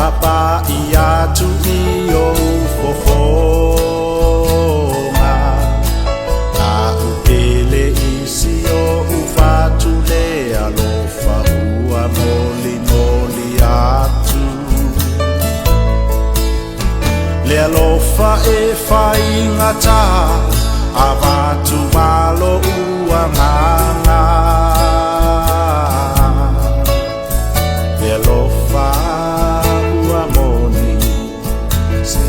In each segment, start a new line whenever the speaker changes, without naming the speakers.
Papa ia tu io fofonga Na upele isi o ufatu le alofa ua moli moli atu Le alofa e whaingata Avatu malo ua nganga Le alofa ua moni Se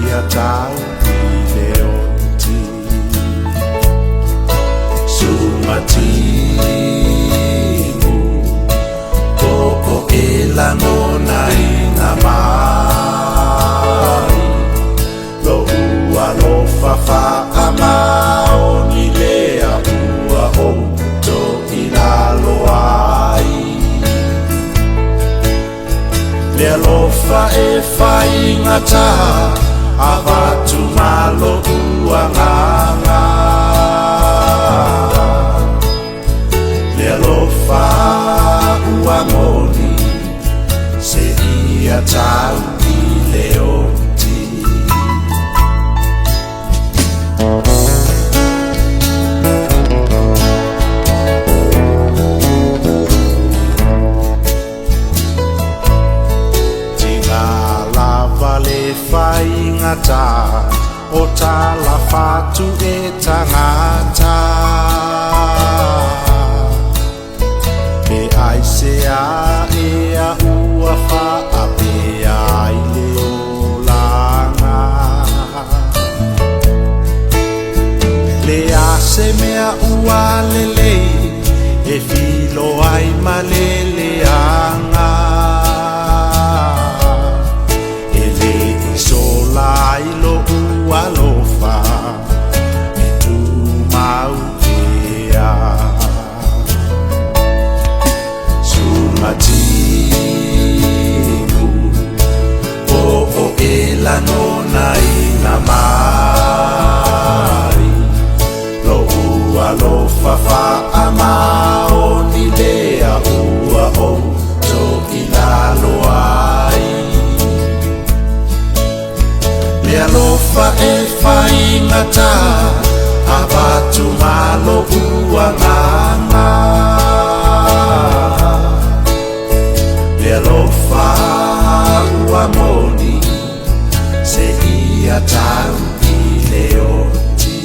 ia tau i leoti Sumatimu Koko e langona i na mai Lo ua lofa fa amao ni lea ua onto i lalo ai Le alofa e whaingata Avatu malo ua nganga Le alofa ua moni Se ia tau i leoti Whaingata o tala whatu e tangata Me aisea e a ua wha pe ai leo langa Le ase mea ua lele e filo ai malele anga Lailo ua lofa e tu maukea Sumatimu o e lanona i na mai Lo ua lofa fa amao ni lea ua o to i lalo ai Le alofa e whaingata Avatu malo ua nganga Le alofa ua moni Se ia tau i leoti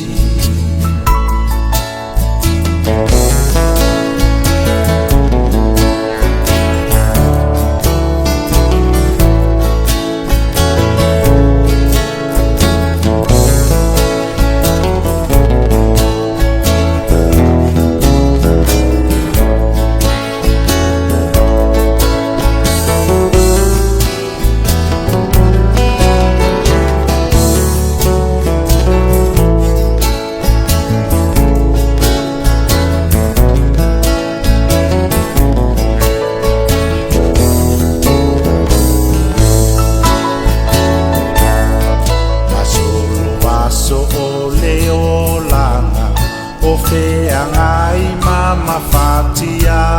Feangai mama fatianga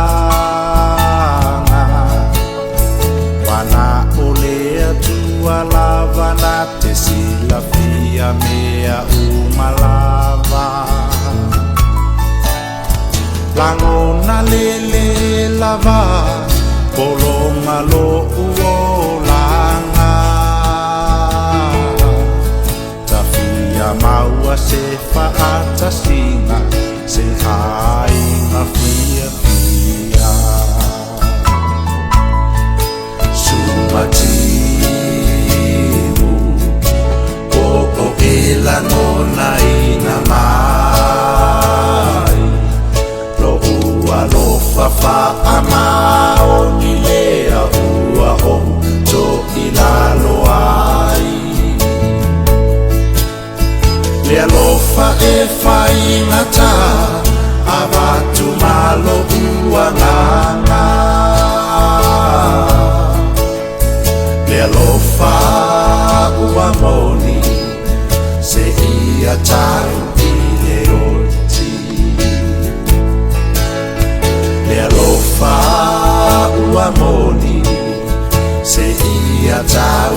Wana olea tua lavana te sila fia mea umalava Langona lele lava Bolonga lo uolanga Tafia maua se faata singa Se hainga fia fia Sumatimu Koko e lanona i na mai Lo ua lofa fa amao ni lea ua onto i lalo ai Le alofa e whaingata Ava ia tau